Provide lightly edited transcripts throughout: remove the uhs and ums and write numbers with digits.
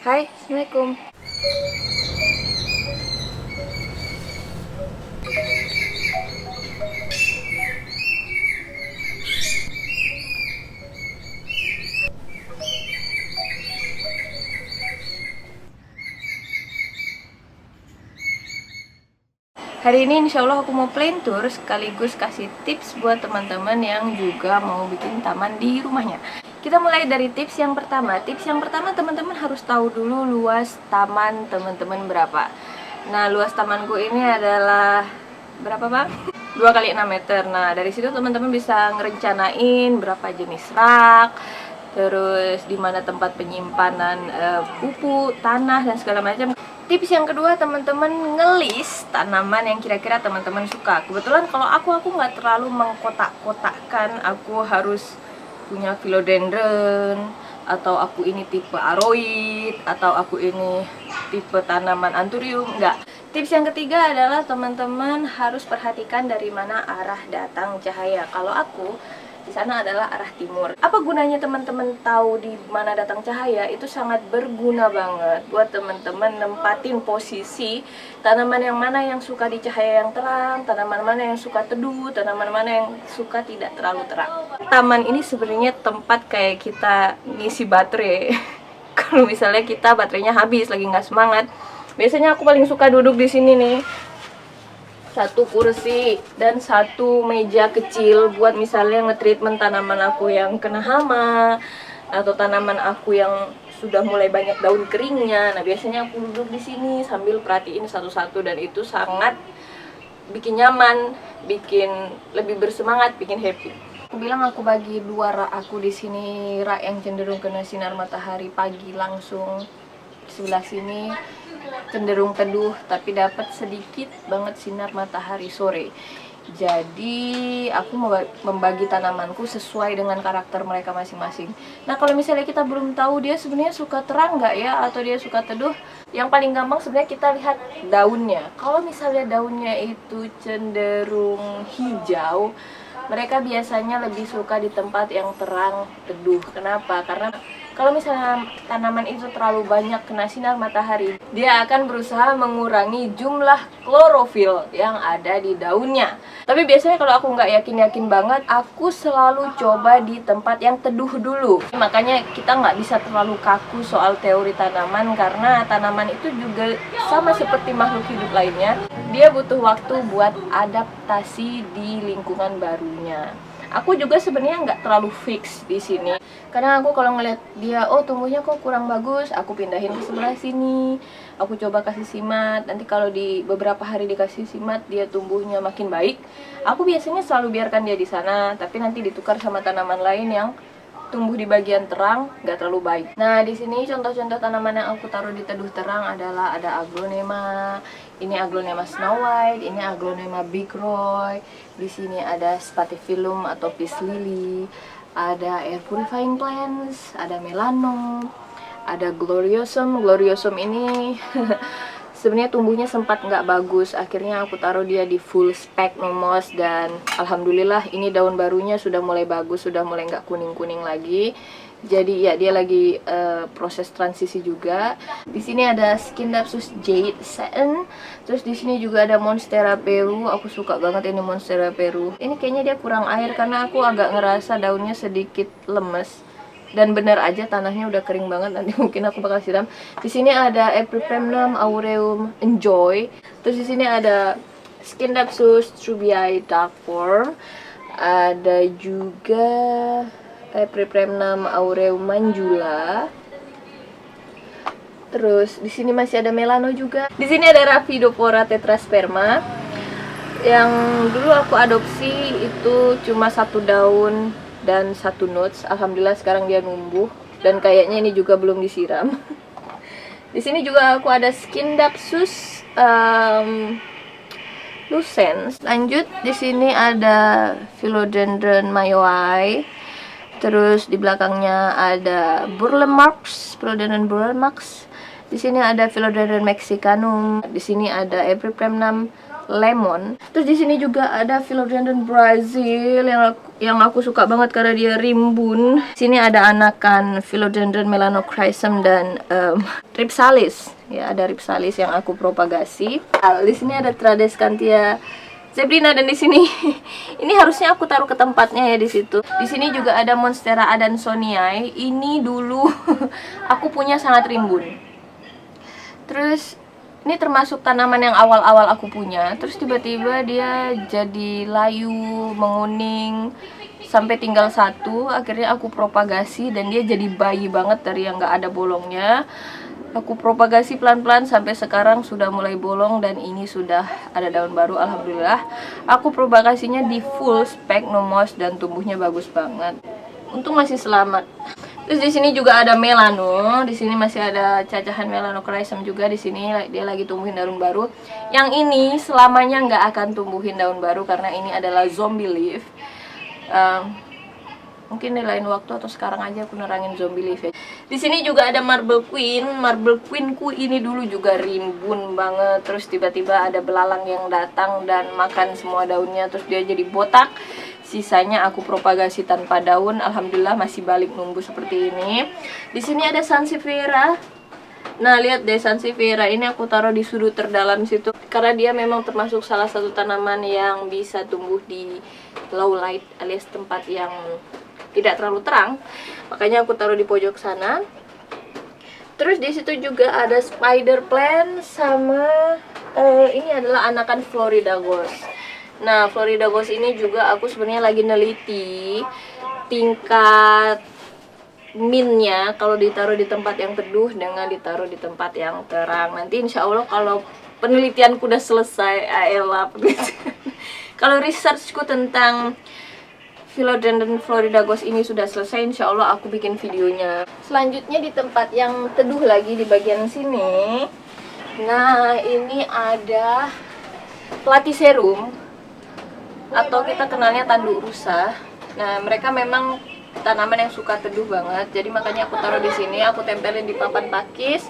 Hai, Assalamualaikum. Hari ini insya Allah aku mau plan tour sekaligus kasih tips buat teman-teman yang juga mau bikin taman di rumahnya. Kita mulai dari tips yang pertama. Tips yang pertama, teman-teman harus tahu dulu luas taman teman-teman berapa. Nah, luas tamanku ini adalah berapa, Bang? 2 kali 6 meter. Nah, dari situ teman-teman bisa ngerencanain berapa jenis rak, terus di mana tempat penyimpanan pupuk, tanah, dan segala macam. Tips yang kedua, teman-teman ngelis tanaman yang kira-kira teman-teman suka. Kebetulan kalau aku nggak terlalu mengkotak-kotakkan, aku harus punya philodendron, atau aku ini tipe aroid, atau aku ini tipe tanaman anthurium, enggak. Tips yang ketiga adalah teman-teman harus perhatikan dari mana arah datang cahaya. Kalau aku di sana adalah arah timur. Apa gunanya teman-teman tahu di mana datang cahaya? Itu sangat berguna banget buat teman-teman nempatin posisi tanaman yang mana yang suka di cahaya yang terang, tanaman mana yang suka teduh, tanaman mana yang suka tidak terlalu terang. Taman ini sebenarnya tempat kayak kita ngisi baterai. Kalau misalnya kita baterainya habis, lagi nggak semangat, biasanya aku paling suka duduk di sini nih. Satu kursi dan satu meja kecil buat misalnya nge-treatment tanaman aku yang kena hama atau tanaman aku yang sudah mulai banyak daun keringnya. Nah, biasanya aku duduk di sini sambil perhatiin satu-satu, dan itu sangat bikin nyaman, bikin lebih bersemangat, bikin happy. Aku bilang aku bagi dua rak aku di sini, rak yang cenderung kena sinar matahari pagi langsung, sebelah sini cenderung teduh tapi dapat sedikit banget sinar matahari sore. Jadi aku membagi tanamanku sesuai dengan karakter mereka masing-masing. Nah, kalau misalnya kita belum tahu dia sebenarnya suka terang nggak ya, atau dia suka teduh, yang paling gampang sebenarnya kita lihat daunnya. Kalau misalnya daunnya itu cenderung hijau, mereka biasanya lebih suka di tempat yang terang teduh. Kenapa? Karena kalau misalnya tanaman itu terlalu banyak kena sinar matahari, dia akan berusaha mengurangi jumlah klorofil yang ada di daunnya. Tapi biasanya kalau aku nggak yakin-yakin banget, aku selalu coba di tempat yang teduh dulu. Makanya kita nggak bisa terlalu kaku soal teori tanaman, karena tanaman itu juga sama seperti makhluk hidup lainnya. Dia butuh waktu buat adaptasi di lingkungan barunya. Aku juga sebenarnya nggak terlalu fix di sini, karena aku kalau ngeliat dia, oh tumbuhnya kok kurang bagus, aku pindahin ke sebelah sini, aku coba kasih simat. Nanti kalau di beberapa hari dikasih simat dia tumbuhnya makin baik, aku biasanya selalu biarkan dia di sana, tapi nanti ditukar sama tanaman lain yang tumbuh di bagian terang, nggak terlalu baik. Nah, di sini contoh-contoh tanaman yang aku taruh di teduh terang adalah ada aglonema, ini aglonema Snow White, ini aglonema Big Roy. Di sini ada Spathiphyllum atau Peace Lily, ada air purifying plants, ada melanum, ada gloriosum. Gloriosum ini sebenarnya tumbuhnya sempat nggak bagus, akhirnya aku taruh dia di full spectrum moss, dan alhamdulillah ini daun barunya sudah mulai bagus, sudah mulai nggak kuning-kuning lagi. Jadi ya dia lagi proses transisi juga. Di sini ada Scindapsus jade satin. Terus di sini juga ada Monstera Peru. Aku suka banget ini Monstera Peru. Ini kayaknya dia kurang air karena aku agak ngerasa daunnya sedikit lemes. Dan bener aja tanahnya udah kering banget, nanti mungkin aku bakal siram. Di sini ada Epipremnum aureum enjoy. Terus di sini ada Scindapsus trubii dark form. Ada juga Epipremnum aureum manjula. Terus di sini masih ada melano juga. Di sini ada Raphidophora tetrasperma. Yang dulu aku adopsi itu cuma satu daun dan satu notes. Alhamdulillah sekarang dia numbuh, dan kayaknya ini juga belum disiram. Di sini juga aku ada Scindapsus lucens. Lanjut, di sini ada Philodendron mayoi. Terus di belakangnya ada Burlemax, Philodendron Burlemax. Di sini ada Philodendron mexicanum. Di sini ada Epipremnum lemon. Terus di sini juga ada Philodendron Brazil yang aku suka banget karena dia rimbun. Sini ada anakan Philodendron Melanochrysum dan Rhipsalis. Ya, ada Rhipsalis yang aku propagasi. Di sini ada Tradescantia Zebrina, dan di sini ini harusnya aku taruh ke tempatnya ya di situ. Di sini juga ada Monstera adansonii. Ini dulu aku punya sangat rimbun. Terus ini termasuk tanaman yang awal-awal aku punya. Terus tiba-tiba dia jadi layu, menguning, sampai tinggal satu. Akhirnya aku propagasi dan dia jadi bayi banget dari yang gak ada bolongnya. Aku propagasi pelan-pelan sampai sekarang sudah mulai bolong dan ini sudah ada daun baru, alhamdulillah. Aku propagasinya di full spek, no moss, dan tumbuhnya bagus banget. Untung masih selamat. Terus di sini juga ada melano. Di sini masih ada cacahan Melanochrysum juga. Di sini dia lagi tumbuhin daun baru. Yang ini selamanya nggak akan tumbuhin daun baru karena ini adalah zombie leaf. Mungkin di lain waktu atau sekarang aja aku nerangin zombie leaf ya. Di sini juga ada marble queen. Marble queenku ini dulu juga rimbun banget. Terus tiba-tiba ada belalang yang datang dan makan semua daunnya. Terus dia jadi botak. Sisanya aku propagasi tanpa daun, alhamdulillah masih balik numbuh seperti ini. Di sini ada Sansevieria. Nah, lihat deh, Sansevieria ini aku taruh di sudut terdalam situ karena dia memang termasuk salah satu tanaman yang bisa tumbuh di low light alias tempat yang tidak terlalu terang. Makanya aku taruh di pojok sana. Terus di situ juga ada spider plant sama ini adalah anakan Florida Ghost. Nah, Florida Ghost ini juga aku sebenarnya lagi neliti tingkat minnya kalau ditaruh di tempat yang teduh dengan ditaruh di tempat yang terang. Nanti insya Allah kalau penelitianku udah selesai, kalau researchku tentang Philodendron Florida Ghost ini sudah selesai, insya Allah aku bikin videonya. Selanjutnya di tempat yang teduh lagi di bagian sini. Nah, ini ada Platycerum atau kita kenalnya tanduk rusa. Nah, mereka memang tanaman yang suka teduh banget. Jadi makanya aku taruh di sini, aku tempelin di papan pakis.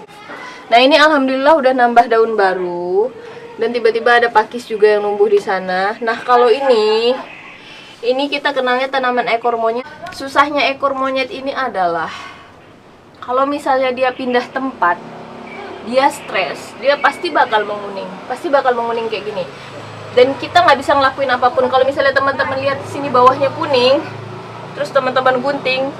Nah, ini alhamdulillah udah nambah daun baru dan tiba-tiba ada pakis juga yang numbuh di sana. Nah, kalau ini kita kenalnya tanaman ekor monyet. Susahnya ekor monyet ini adalah kalau misalnya dia pindah tempat, dia stres, dia pasti bakal menguning. Pasti bakal menguning kayak gini. Dan kita nggak bisa ngelakuin apapun. Kalau misalnya teman-teman lihat sini bawahnya kuning, terus teman-teman gunting,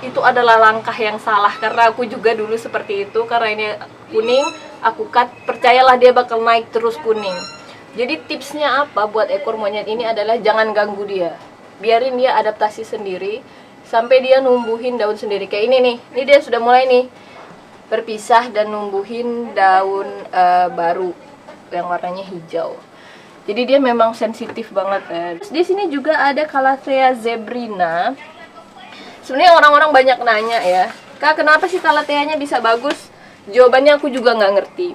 itu adalah langkah yang salah. Karena aku juga dulu seperti itu. Karena ini kuning, aku cut, percayalah dia bakal naik terus kuning. Jadi tipsnya apa buat ekor monyet ini adalah jangan ganggu dia. Biarin dia adaptasi sendiri, sampai dia numbuhin daun sendiri. Kayak ini nih, ini dia sudah mulai nih berpisah dan numbuhin daun baru yang warnanya hijau. Jadi dia memang sensitif banget ya. Di sini juga ada Calathea zebrina. Sebenarnya orang-orang banyak nanya ya, Kak, kenapa sih Calatheanya bisa bagus? Jawabannya aku juga nggak ngerti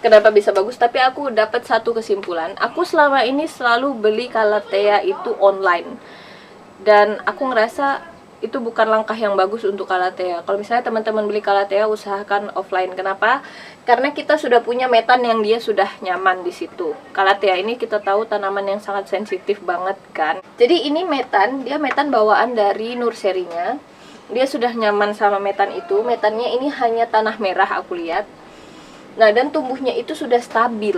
kenapa bisa bagus, tapi aku dapat satu kesimpulan. Aku selama ini selalu beli Calathea itu online, dan aku ngerasa itu bukan langkah yang bagus untuk Calathea. Kalau misalnya teman-teman beli Calathea, usahakan offline. Kenapa? Karena kita sudah punya metan yang dia sudah nyaman di situ. Calathea ini kita tahu tanaman yang sangat sensitif banget kan. Jadi ini metan, dia metan bawaan dari nurserinya. Dia sudah nyaman sama metan itu. Metannya ini hanya tanah merah aku lihat. Nah, dan tumbuhnya itu sudah stabil.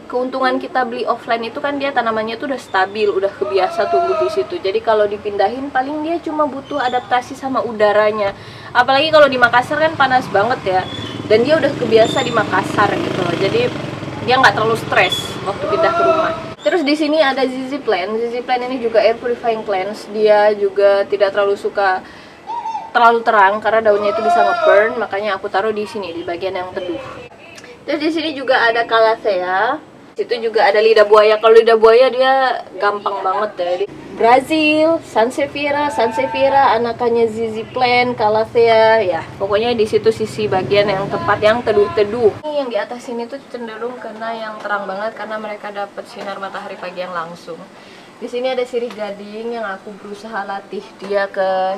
Keuntungan kita beli offline itu kan dia tanamannya tuh udah stabil, udah kebiasa tumbuh di situ. Jadi kalau dipindahin paling dia cuma butuh adaptasi sama udaranya. Apalagi kalau di Makassar kan panas banget ya. Dan dia udah kebiasa di Makassar gitu. Jadi dia nggak terlalu stres waktu pindah ke rumah. Terus di sini ada ZZ plant. ZZ plant ini juga air purifying plants. Dia juga tidak terlalu suka terlalu terang karena daunnya itu bisa nge-burn. Makanya aku taruh di sini di bagian yang teduh. Terus di sini juga ada Calathea. Situ juga ada lidah buaya. Kalau lidah buaya dia gampang banget ya. Brazil, Sansevieria, anakannya ZZ plant, Calathea, ya pokoknya di situ sisi bagian yang tepat yang teduh-teduh. Ini yang di atas sini tuh cenderung kena yang terang banget karena mereka dapat sinar matahari pagi yang langsung. Di sini ada sirih gading yang aku berusaha latih dia ke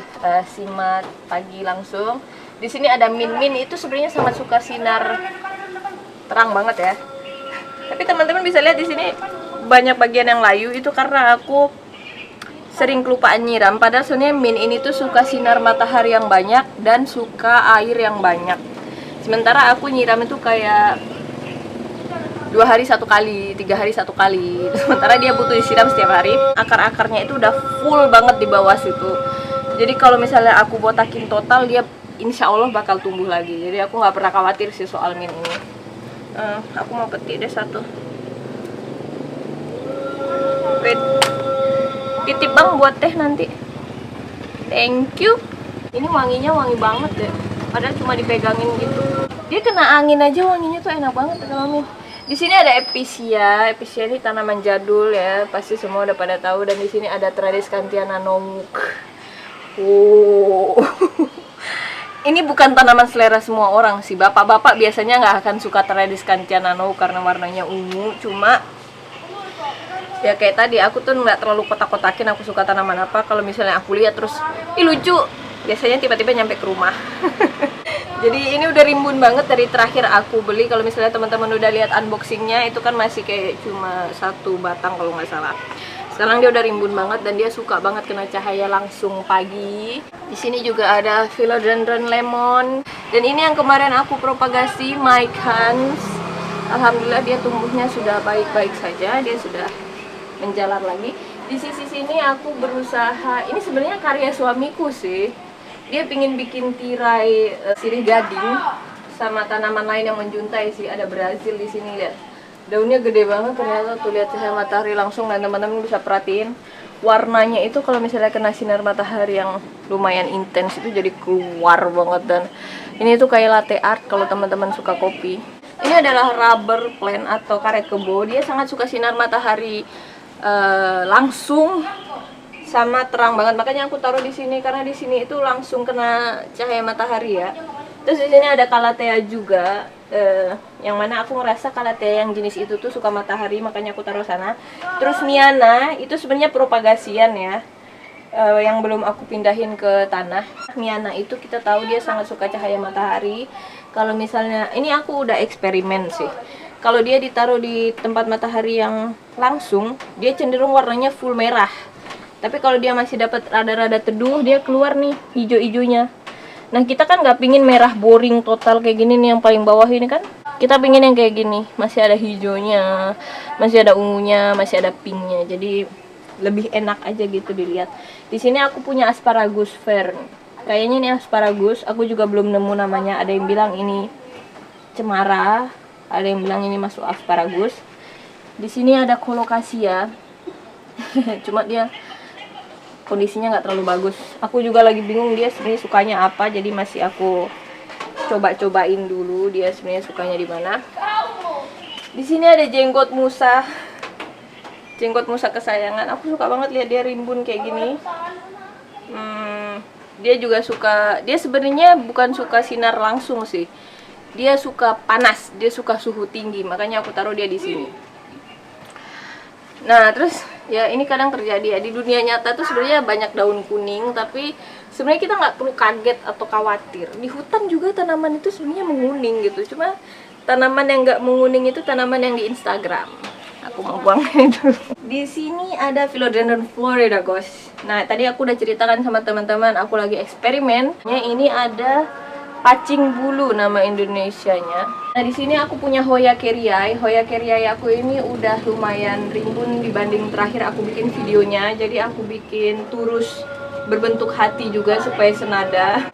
simat pagi langsung. Di sini ada min itu sebenarnya sangat suka sinar terang banget ya. Tapi teman-teman bisa lihat di sini banyak bagian yang layu, itu karena aku sering kelupaan nyiram. Padahal sebenarnya mint ini tuh suka sinar matahari yang banyak dan suka air yang banyak. Sementara aku nyiram itu kayak 2 hari 1 kali, 3 hari 1 kali. Sementara dia butuh disiram setiap hari. Akar-akarnya itu udah full banget di bawah situ. Jadi kalau misalnya aku botakin total, dia insya Allah bakal tumbuh lagi. Jadi aku nggak pernah khawatir sih soal mint ini. Aku mau petik deh satu. Wait. Titip bang buat teh nanti. Thank you. Ini wanginya wangi banget ya. Padahal cuma dipegangin gitu. Dia kena angin aja wanginya tuh enak banget kalau mint. Di sini ada episia. Episia ini tanaman jadul ya. Pasti semua udah pada tahu. Dan di sini ada Tradescantia nanomuk. Ini bukan tanaman selera semua orang sih. Bapak-bapak biasanya nggak akan suka Tradescantia nanomuk karena warnanya ungu. Cuma ya kayak tadi, aku tuh nggak terlalu kotak-kotakin aku suka tanaman apa. Kalau misalnya aku lihat terus, ih lucu, biasanya tiba-tiba nyampe ke rumah. Jadi ini udah rimbun banget dari terakhir aku beli. Kalau misalnya teman-teman udah lihat unboxingnya, itu kan masih kayak cuma 1 batang kalau nggak salah. Sekarang dia udah rimbun banget dan dia suka banget kena cahaya langsung pagi. Di sini juga ada Philodendron lemon. Dan ini yang kemarin aku propagasi, Mike Hans. Alhamdulillah dia tumbuhnya sudah baik-baik saja. Dia sudah menjalar lagi. Di sisi sini aku berusaha, ini sebenarnya karya suamiku sih. Dia pingin bikin tirai sirih gading sama tanaman lain yang menjuntai sih. Ada Brazil di sini, lihat. Daunnya gede banget ternyata tuh, lihat cahaya matahari langsung. Dan teman-teman bisa perhatiin warnanya itu kalau misalnya kena sinar matahari yang lumayan intens itu jadi keluar banget. Dan ini tuh kayak latte art kalau teman-teman suka kopi. Ini adalah rubber plant atau karet kebo. Dia sangat suka sinar matahari langsung sama terang banget. Makanya aku taruh di sini karena di sini itu langsung kena cahaya matahari ya. Terus di sini ada Calathea juga, yang mana aku ngerasa Calathea yang jenis itu tuh suka matahari, makanya aku taruh sana. Terus Miana itu sebenarnya propagasian ya, yang belum aku pindahin ke tanah. Miana itu kita tahu dia sangat suka cahaya matahari. Kalau misalnya ini aku udah eksperimen sih. Kalau dia ditaruh di tempat matahari yang langsung, dia cenderung warnanya full merah. Tapi kalau dia masih dapat rada-rada teduh, dia keluar nih hijau-hijaunya. Nah kita kan nggak pingin merah boring total kayak gini nih yang paling bawah ini kan. Kita pingin yang kayak gini, masih ada hijaunya, masih ada ungunya, masih ada pinknya. Jadi lebih enak aja gitu dilihat. Di sini aku punya asparagus fern. Kayaknya ini asparagus, aku juga belum nemu namanya. Ada yang bilang ini cemara, ada yang bilang ini masuk asparagus. Di sini ada colocasia. Cuma dia kondisinya nggak terlalu bagus. Aku juga lagi bingung dia sebenarnya sukanya apa, jadi masih aku coba-cobain dulu dia sebenarnya sukanya di mana. Di sini ada jenggot musa. Jenggot musa kesayangan. Aku suka banget lihat dia rimbun kayak gini. Dia juga suka, dia sebenarnya bukan suka sinar langsung sih. Dia suka panas, dia suka suhu tinggi, makanya aku taruh dia di sini. Nah, terus ya ini kadang terjadi ya di dunia nyata tuh sebenarnya banyak daun kuning, tapi sebenarnya kita nggak perlu kaget atau khawatir. Di hutan juga tanaman itu sebenarnya menguning gitu. Cuma tanaman yang nggak menguning itu tanaman yang di Instagram. Aku mau buang itu. Di sini ada Philodendron Florida, guys. Nah, tadi aku udah ceritakan sama teman-teman, aku lagi eksperimen. Ini ada pacing bulu nama Indonesianya. Nah, di sini aku punya Hoya Kerriae. Hoya Kerriae aku ini udah lumayan rimbun dibanding terakhir aku bikin videonya. Jadi aku bikin turus berbentuk hati juga supaya senada.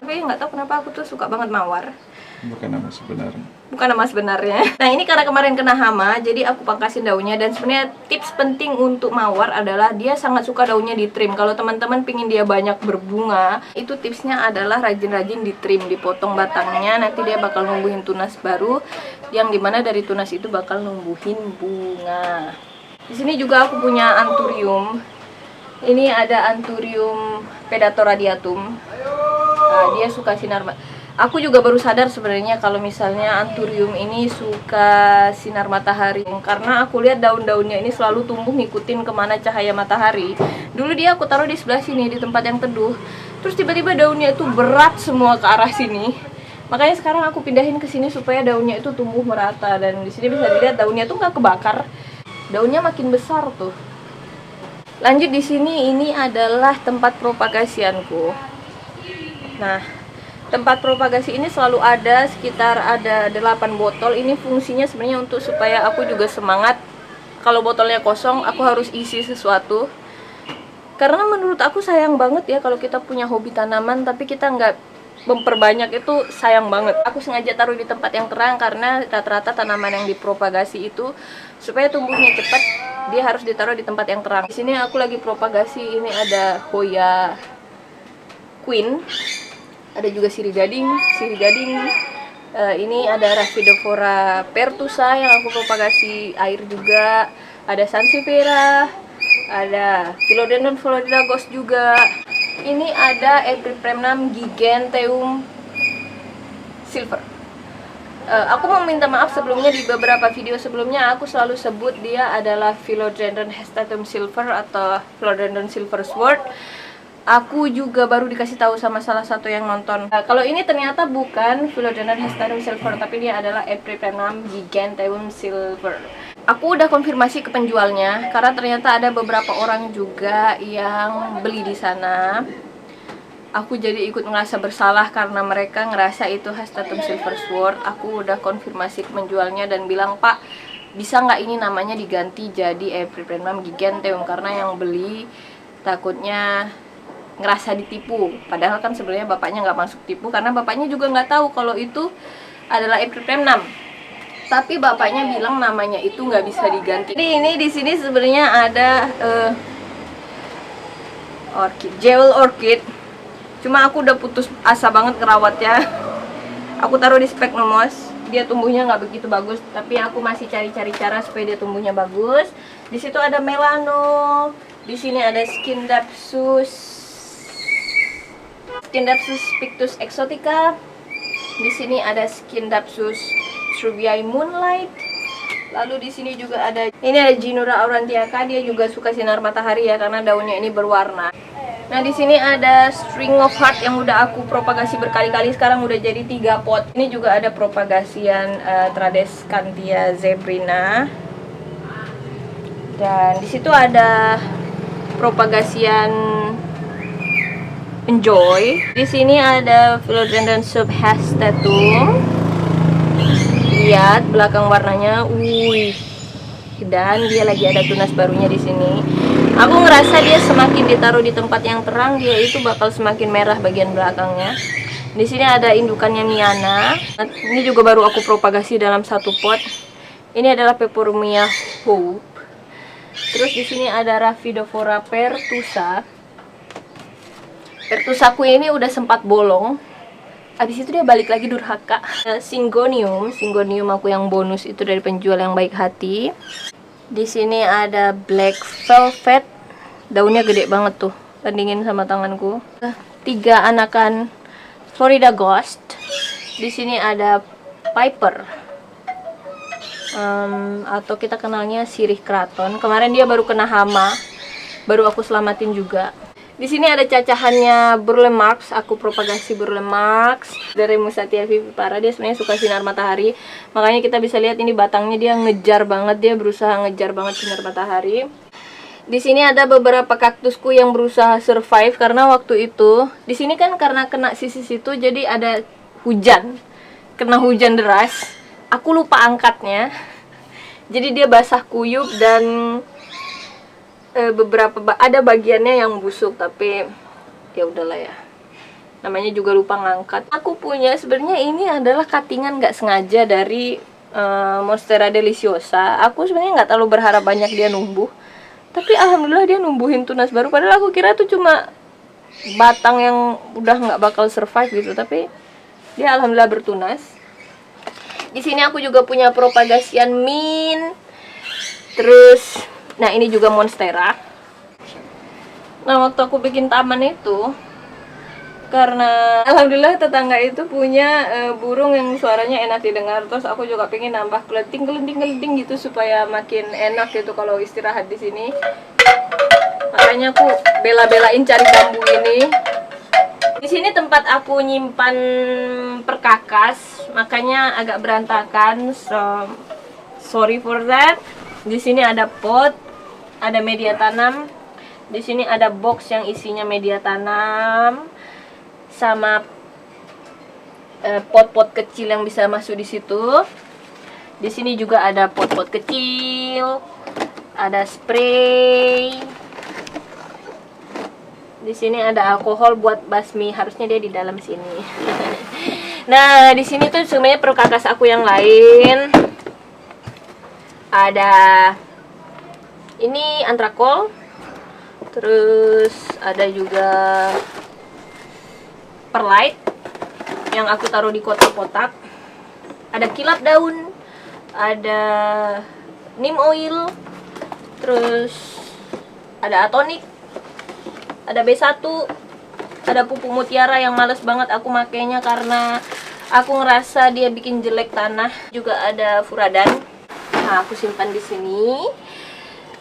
Tapi nggak tahu kenapa aku tuh suka banget mawar. Bukan nama sebenarnya. Bukan nama sebenarnya. Nah, ini karena kemarin kena hama, jadi aku pangkasin daunnya. Dan sebenarnya tips penting untuk mawar adalah dia sangat suka daunnya di trim. Kalau teman-teman pingin dia banyak berbunga, itu tipsnya adalah rajin-rajin di trim, dipotong batangnya. Nanti dia bakal numbuhin tunas baru, yang dimana dari tunas itu bakal numbuhin bunga. Di sini juga aku punya anthurium. Ini ada anthurium pedatora radiatum. Nah, dia suka sinar. Aku juga baru sadar sebenarnya kalau misalnya anthurium ini suka sinar matahari, karena aku lihat daun-daunnya ini selalu tumbuh ngikutin kemana cahaya matahari. Dulu dia aku taruh di sebelah sini di tempat yang teduh, terus tiba-tiba daunnya itu berat semua ke arah sini. Makanya sekarang aku pindahin ke sini supaya daunnya itu tumbuh merata, dan di sini bisa dilihat daunnya tuh nggak kebakar. Daunnya makin besar tuh. Lanjut di sini, ini adalah tempat propagasianku. Nah, tempat propagasi ini selalu ada sekitar ada 8 botol. Ini fungsinya sebenarnya untuk supaya aku juga semangat. Kalau botolnya kosong, aku harus isi sesuatu. Karena menurut aku sayang banget ya kalau kita punya hobi tanaman tapi kita nggak memperbanyak, itu sayang banget. Aku sengaja taruh di tempat yang terang karena rata-rata tanaman yang dipropagasi itu supaya tumbuhnya cepat, dia harus ditaruh di tempat yang terang. Di sini aku lagi propagasi, ini ada Hoya Queen, ada juga sirih gading. Ini ada Raphidophora pertusa yang aku propagasi air juga. Ada Sansevieria, ada Philodendron florilegos juga. Ini ada Epipremnum giganteum silver. Aku mau minta maaf sebelumnya, di beberapa video sebelumnya aku selalu sebut dia adalah Philodendron hestatum silver atau Philodendron silver sword. Aku juga baru dikasih tahu sama salah satu yang nonton. Kalau ini ternyata bukan Philodendron hestatum silver, tapi dia adalah Epipremnum giganteum silver. Aku udah konfirmasi ke penjualnya karena ternyata ada beberapa orang juga yang beli di sana. Aku jadi ikut ngerasa bersalah karena mereka ngerasa itu Hestatum silver sword. Aku udah konfirmasi ke penjualnya dan bilang, "Pak, bisa nggak ini namanya diganti jadi Epipremnum giganteum?" Karena yang beli takutnya ngerasa ditipu. Padahal kan sebenarnya bapaknya nggak masuk tipu karena bapaknya juga nggak tahu kalau itu adalah Epipremnum. Tapi bapaknya bilang namanya itu nggak bisa diganti. Ini di sini sebenarnya ada orchid, jewel orchid. Cuma aku udah putus asa banget ngerawatnya. Aku taruh di sphagnumos, dia tumbuhnya nggak begitu bagus. Tapi aku masih cari-cari cara supaya dia tumbuhnya bagus. Di situ ada melano, di sini ada Scindapsus pictus exotica. Di sini ada Scindapsus Strubii moonlight. Lalu di sini juga ada, ini ada Ginura aurantiaca, dia juga suka sinar matahari ya karena daunnya ini berwarna. Nah, di sini ada String of Heart yang udah aku propagasi berkali-kali, sekarang udah jadi 3 pot. Ini juga ada propagasian Tradescantia zebrina. Dan di situ ada propagasian Enjoy. Di sini ada Philodendron subhastatum. Lihat belakang warnanya, dan dia lagi ada tunas barunya di sini. Aku ngerasa dia semakin ditaruh di tempat yang terang, dia itu bakal semakin merah bagian belakangnya. Di sini ada indukannya Miana. Ini juga baru aku propagasi dalam 1 pot. Ini adalah Peperomia Hope. Terus di sini ada Raphidophora pertusa. Pertusaku ini udah sempat bolong. Habis itu dia balik lagi durhaka. Syngonium aku yang bonus itu dari penjual yang baik hati. Di sini ada Black Velvet. Daunnya gede banget tuh, bandingin sama tanganku. 3 anakan Florida Ghost. Di sini ada Piper. Atau kita kenalnya sirih kraton. Kemarin dia baru kena hama. Baru aku selamatin juga. Di sini ada cacahannya Burle Marx, aku propagasi Burle Marx dari Musatia vivipara. Dia sebenarnya suka sinar matahari, makanya kita bisa lihat ini batangnya dia ngejar banget, dia berusaha ngejar banget sinar matahari. Di sini ada beberapa kaktusku yang berusaha survive karena waktu itu di sini kan karena kena sisi situ jadi ada hujan, kena hujan deras. Aku lupa angkatnya, jadi dia basah kuyup dan beberapa ada bagiannya yang busuk, tapi ya udahlah ya, namanya juga lupa ngangkat. Aku punya sebenarnya ini adalah cuttingan nggak sengaja dari Monstera deliciosa. Aku sebenarnya nggak terlalu berharap banyak dia numbuh, tapi alhamdulillah dia numbuhin tunas baru. Padahal aku kira tuh cuma batang yang udah nggak bakal survive gitu, tapi dia alhamdulillah bertunas. Di sini aku juga punya propagasian mint. Terus nah ini juga monstera. Nah waktu aku bikin taman itu, karena alhamdulillah tetangga itu punya burung yang suaranya enak didengar, terus aku juga pengen nambah kelenting gitu supaya makin enak gitu kalau istirahat di sini. Makanya aku bela-belain cari bambu ini. Di sini tempat aku nyimpan perkakas, makanya agak berantakan. So, sorry for that. Di sini ada pot, ada media tanam. Di sini ada box yang isinya media tanam sama pot-pot kecil yang bisa masuk di situ. Di sini juga ada pot-pot kecil, ada spray. Di sini ada alkohol buat basmi, harusnya dia di dalam sini. Nah, di sini tuh sebenarnya perkakas aku yang lain. Ada ini antrakol. Terus ada juga perlite yang aku taruh di kotak-kotak. Ada kilap daun, ada neem oil, terus ada atonik, ada B1, ada pupuk mutiara yang males banget aku makainya karena aku ngerasa dia bikin jelek tanah. Juga ada furadan. Nah, aku simpan di sini.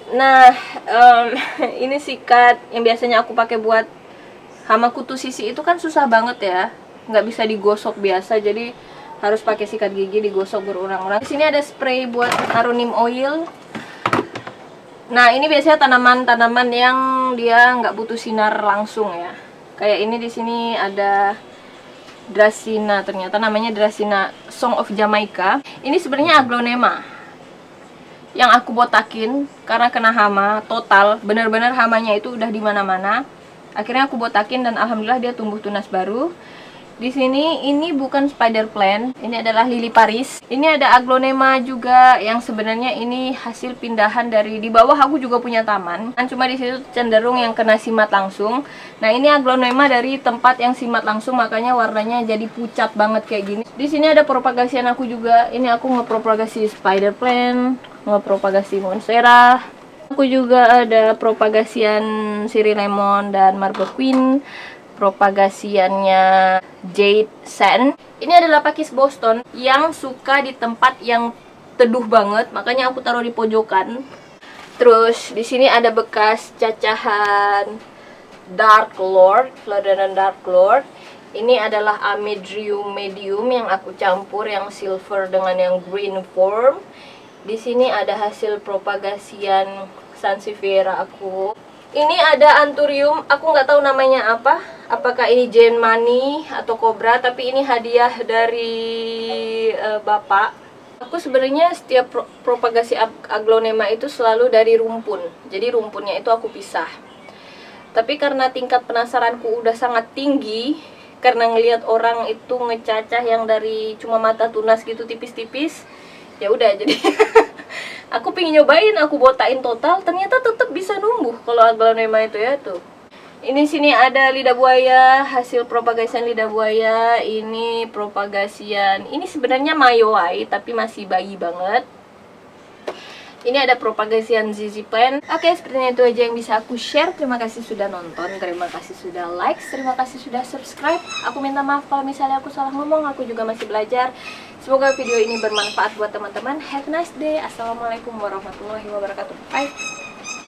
Nah, ini sikat yang biasanya aku pakai buat hama kutu sisi itu kan susah banget ya, nggak bisa digosok biasa, jadi harus pakai sikat gigi digosok berulang-ulang. Di sini ada spray buat naruh neem oil. Nah, ini biasanya tanaman-tanaman yang dia nggak butuh sinar langsung ya. Kayak ini di sini ada Dracaena, ternyata namanya Dracaena Song of Jamaica. Ini sebenarnya aglonema yang aku botakin karena kena hama total, bener-bener hamanya itu udah di mana-mana. Akhirnya aku botakin dan alhamdulillah dia tumbuh tunas baru. Di sini ini bukan spider plant, ini adalah lili Paris. Ini ada aglonema juga yang sebenarnya ini hasil pindahan dari di bawah aku juga punya taman. Kan cuma di situ cenderung yang kena simat langsung. Nah, ini aglonema dari tempat yang simat langsung, makanya warnanya jadi pucat banget kayak gini. Di sini ada propagasian aku juga. Ini aku ngepropagasi spider plant, ngepropagasi monstera. Aku juga ada propagasian siri lemon dan marble queen. Propagasiannya Jade Sand. Ini adalah pakis Boston yang suka di tempat yang teduh banget, makanya aku taruh di pojokan. Terus di sini ada bekas cacahan Dark Lord, Philodendron Dark Lord. Ini adalah Amedrium medium yang aku campur yang silver dengan yang green form. Di sini ada hasil propagasian Sansevieria aku. Ini ada Anthurium, aku nggak tahu namanya apa. Apakah ini Jane Money atau Cobra, tapi ini hadiah dari bapak. Aku sebenarnya setiap propagasi aglonema itu selalu dari rumpun. Jadi rumpunnya itu aku pisah. Tapi karena tingkat penasaranku udah sangat tinggi, karena ngelihat orang itu ngecacah yang dari cuma mata tunas gitu tipis-tipis, ya udah jadi aku pengen nyobain, aku botain total, ternyata tetap bisa numbuh kalau aglonema itu ya tuh. Ini sini ada lidah buaya, hasil propagasian lidah buaya. Ini propagasian, ini sebenarnya mayowai tapi masih bayi banget. Ini ada propagasian ZZ Plant. Oke, sepertinya itu aja yang bisa aku share. Terima kasih sudah nonton, terima kasih sudah like, terima kasih sudah subscribe. Aku minta maaf kalau misalnya aku salah ngomong, aku juga masih belajar. Semoga video ini bermanfaat buat teman-teman. Have a nice day. Assalamualaikum warahmatullahi wabarakatuh. Bye.